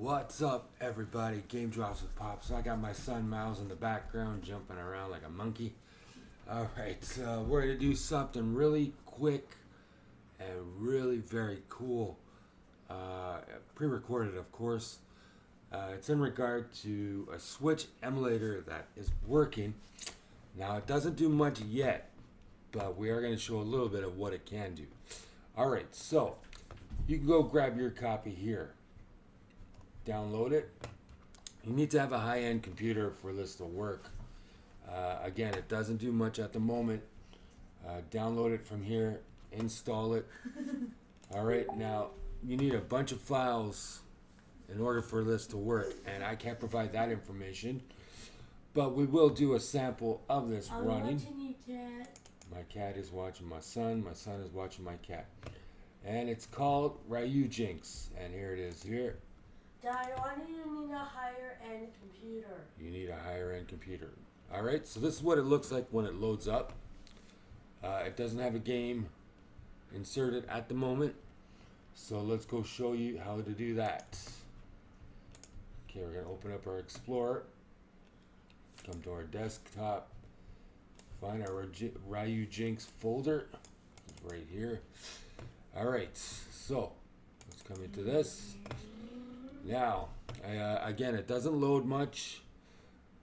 What's up, everybody? Game Drops with Pops. I got my son Miles in the background jumping around like a monkey. Alright, we're going to do something really quick and really very cool. Pre-recorded, of course. It's in regard to a Switch emulator that is working. Now, it doesn't do much yet, but we are going to show a little bit of what it can do. Alright, so you can go grab your copy here. Download it. You need to have a high-end computer for this to work. Again, it doesn't do much at the moment. Download it from here, install it. Alright, now you need a bunch of files in order for this to work, and I can't provide that information, but we will do a sample of this running. Watching your cat. My cat is watching my son is watching my cat, and it's called Ryujinx, and here it is here. Dad, why do you need a higher end computer? You need a higher end computer. Alright, so this is what it looks like when it loads up. It doesn't have a game inserted at the moment, so let's go show you how to do that. Okay, we're going to open up our Explorer, come to our desktop, find our Ryujinx folder right here. Alright, so let's come into this. Now, again, it doesn't load much,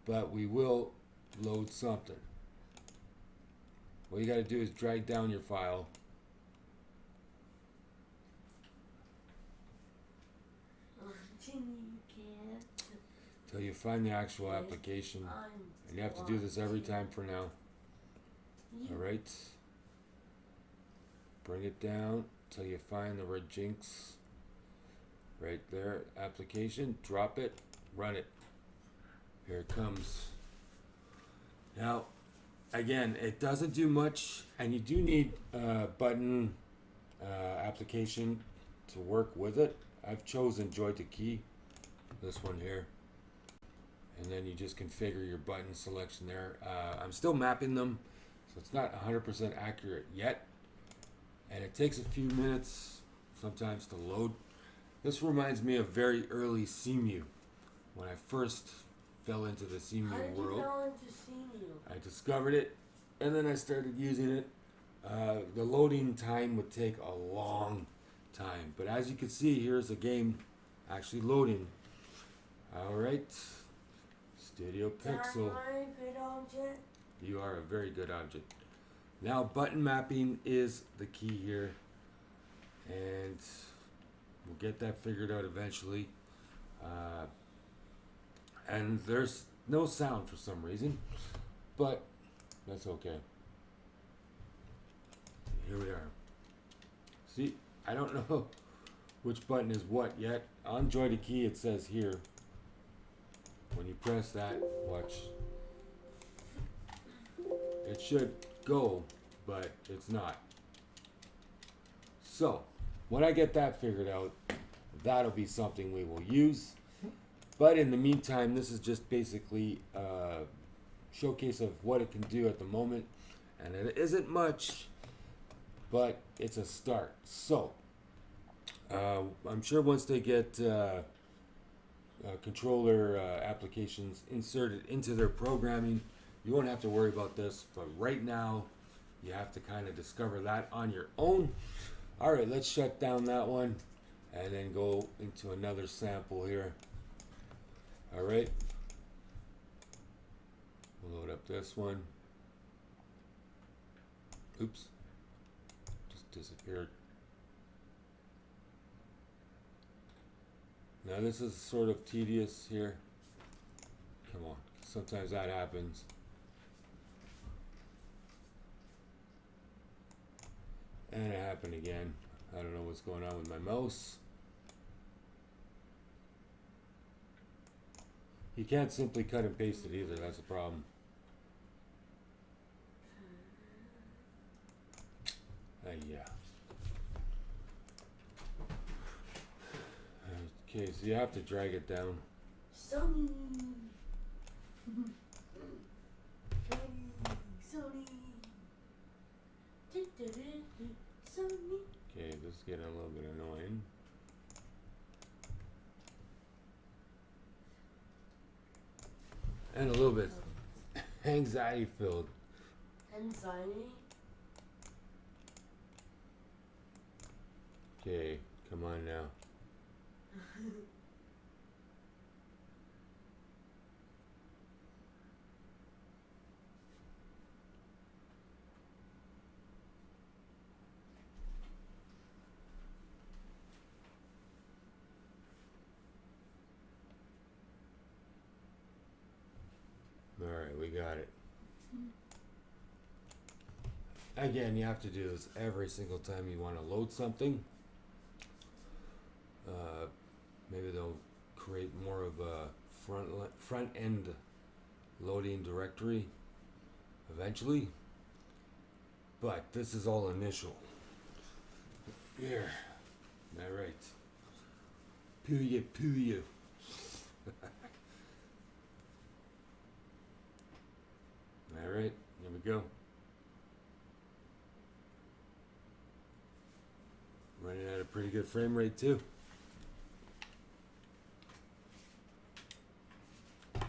but we will load something. What you got to do is drag down your file. Till you find the actual application. And you have to do this every time for now. Alright. Bring it down till you find the Ryujinx. Right there, application, drop it, run it. Here it comes. Now, again, it doesn't do much, and you do need a button application to work with it. I've chosen Joy to Key, this one here. And then you just configure your button selection there. I'm still mapping them, so it's not 100% accurate yet. And it takes a few minutes sometimes to load. This reminds me of very early CMU, when I first fell into the CMU How did world. you go into CMU? I discovered it, and then I started using it. The loading time would take a long time, but as you can see, here's a game actually loading. Alright, Studio Pixel. Am I a good object? You are a very good object. Now, button mapping is the key here, and we'll get that figured out eventually. And there's no sound for some reason, but that's okay. Here we are. See, I don't know which button is what yet. On Joy to Key it says here. When you press that, watch. It should go, but it's not. So, when I get that figured out, that'll be something we will use. But in the meantime, this is just basically a showcase of what it can do at the moment. And it isn't much, but it's a start. So, I'm sure once they get controller applications inserted into their programming, you won't have to worry about this. But right now, you have to kind of discover that on your own. Alright, let's shut down that one and then go into another sample here. Alright. We'll load up this one. Oops. Just disappeared. Now this is sort of tedious here. Come on. Sometimes that happens. And it happened again. I don't know what's going on with my mouse. You can't simply cut and paste it either, that's a problem. Yeah. Okay, so you have to drag it down. Sony. Sony. Sony. Okay, this is getting a little bit annoying. and a little bit anxiety filled. Anxiety? Okay, come on now. Alright, we got it. Again, you have to do this every single time you want to load something. Maybe they'll create more of a front end loading directory eventually. But this is all initial. Here. Alright. Puya. Alright, here we go. Running at a pretty good frame rate too.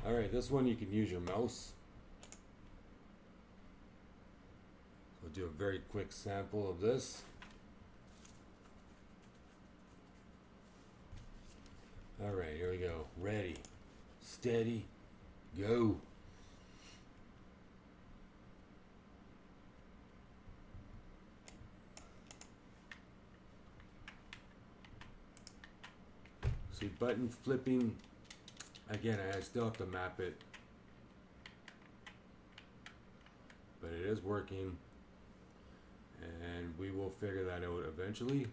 Alright, this one you can use your mouse. We'll do a very quick sample of this. Alright, here we go. Ready, steady, go. See, button flipping. Again, I still have to map it, but it is working, and we will figure that out eventually.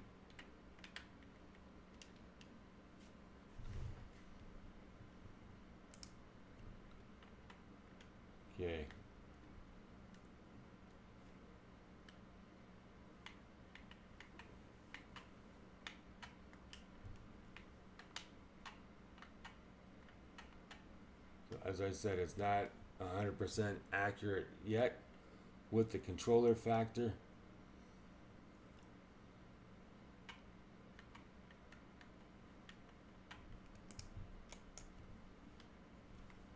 Okay. As I said, it's not 100% accurate yet with the controller factor.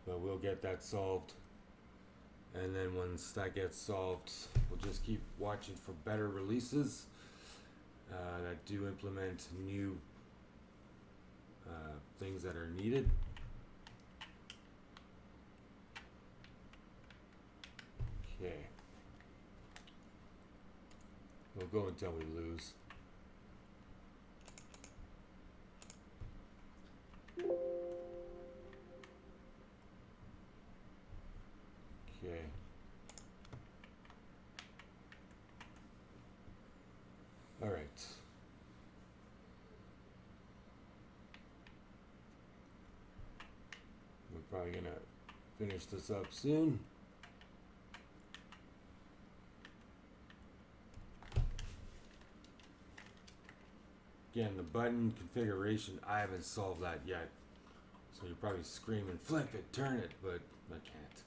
But we'll get that solved. And then once that gets solved, we'll just keep watching for better releases that do implement new things that are needed. Okay. We'll go until we lose. Okay. All right. We're probably gonna finish this up soon. Again, the button configuration, I haven't solved that yet. So you're probably screaming, flip it, turn it, but I can't.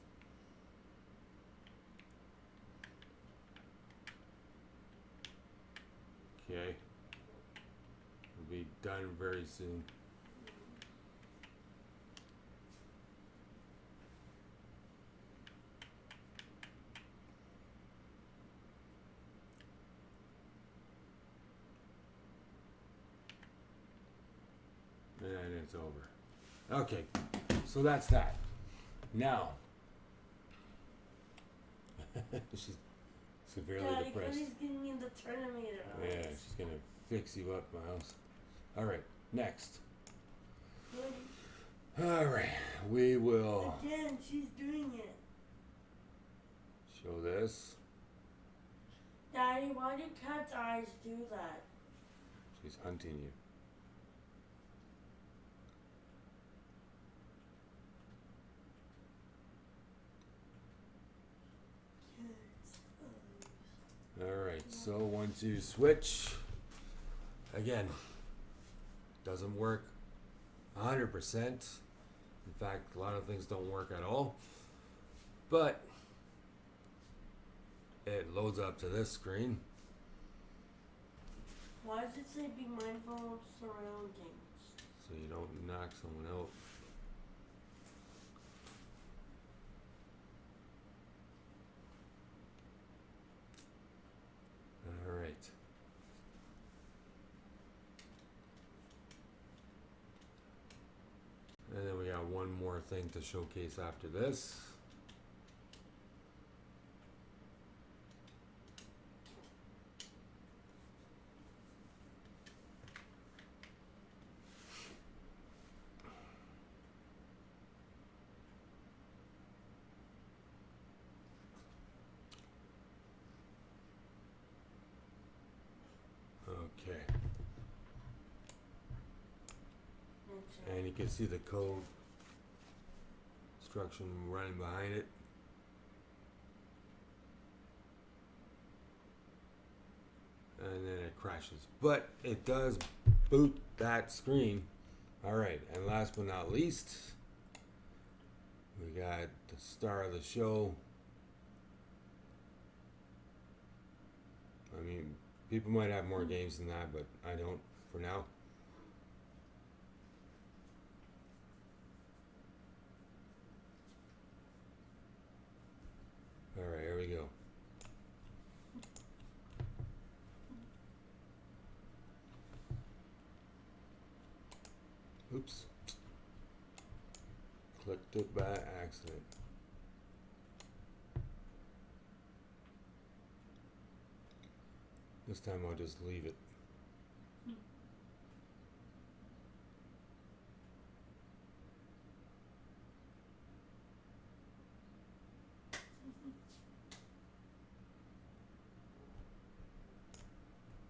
Okay. We'll be done very soon. And it's over. Okay, so that's that. Now, she's severely Daddy, depressed. Cody's getting me in the tournament. Yeah, she's gonna fix you up, Miles. All right, next. All right, we will Again, she's doing it. show this. Daddy, why do cat's eyes do that? She's hunting you. Alright, so 1, 2, switch. Again, doesn't work 100%. In fact, a lot of things don't work at all. But it loads up to this screen. Why does it say be mindful of surroundings? So you don't knock someone out. more thing to showcase after this. Okay. And you can see the code instruction running behind it. And then it crashes. But it does boot that screen. Alright, and last but not least, we got the star of the show. I mean, people might have more games than that, but I don't for now. Alright, here we go. Oops. Clicked it by accident. This time I'll just leave it.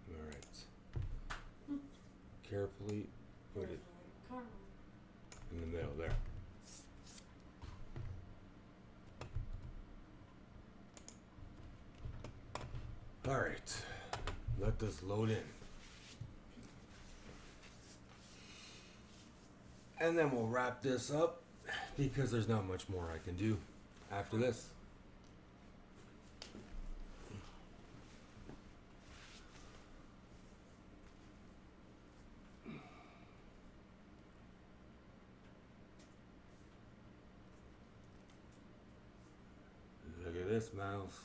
Alright. Carefully put it in the middle there. Alright. Let this load in. And then we'll wrap this up because there's not much more I can do after this. Look at this mouse.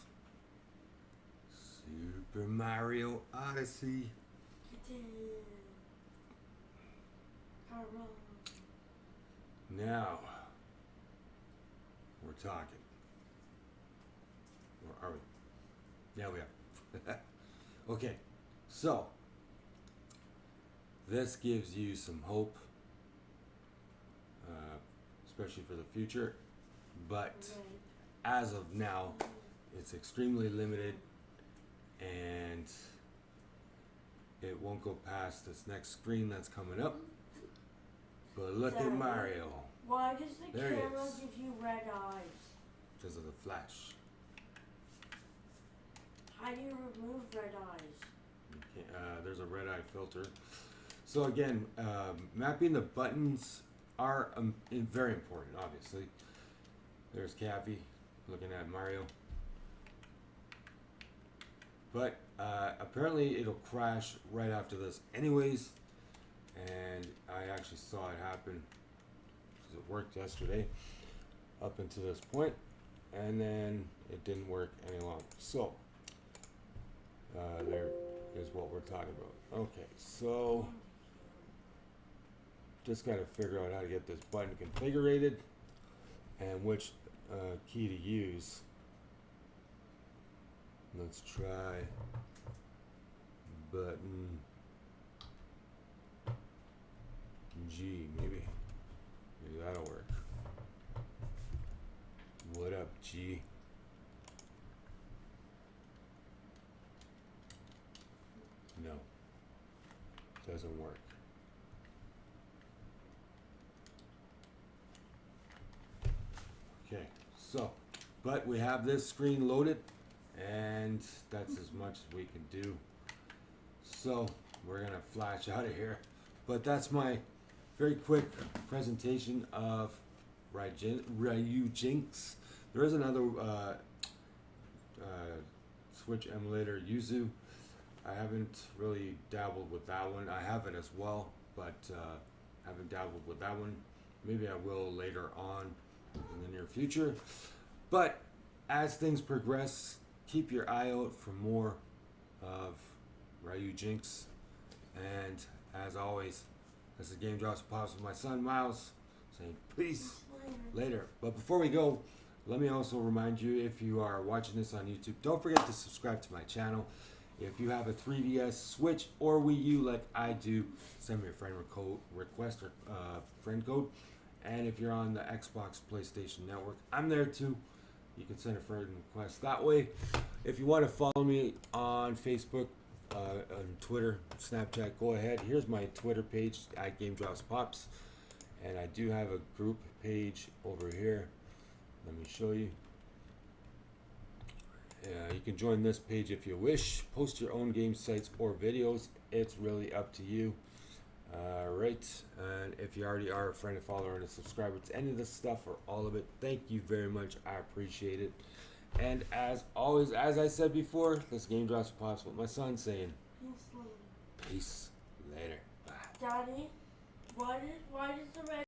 Super Mario Odyssey. Now, we're talking. Or are we? Yeah, we are. Okay, so this gives you some hope, especially for the future. But as of now, it's extremely limited, and it won't go past this next screen that's coming up. But look at Mario. Why does the There he camera is. give you red eyes? Because of the flash. How do you remove red eyes? You can't, there's a red eye filter. So again, mapping the buttons are very important, obviously. There's Cappy looking at Mario. But apparently it'll crash right after this anyways. And I actually saw it happen because it worked yesterday up until this point, and then it didn't work any longer. So there is what we're talking about. Okay, so just got to figure out how to get this button configured and which key to use. Let's try button G, maybe that'll work. What up, G? No, doesn't work. Okay, so, but we have this screen loaded, and that's as much as we can do. So we're gonna flash out of here, but that's my very quick presentation of Ryujinx. There is another Switch Emulator Yuzu. I haven't really dabbled with that one. I have it as well, but haven't dabbled with that one. Maybe I will later on in the near future. But as things progress, keep your eye out for more of Ryujinx. And as always, this is Game Drops with Pops with my son Miles. saying peace later. But before we go, let me also remind you, if you are watching this on YouTube, don't forget to subscribe to my channel. If you have a 3DS, Switch, or Wii U like I do, send me a friend request or friend code. And if you're on the Xbox PlayStation Network, I'm there too. You can send a friend request that way. If you want to follow me on Facebook, on Twitter, Snapchat, go ahead. Here's my Twitter page at gamedropswithpops. And I do have a group page over here. Let me show you. You can join this page if you wish. Post your own game sites or videos. It's really up to you. Right. And if you already are a friend, a follower, and a subscriber to any of this stuff or all of it, thank you very much. I appreciate it. And as always, as I said before, this Game Drops with Pops, what my son's saying. Peace later. Peace later. Bye. Daddy, why does the red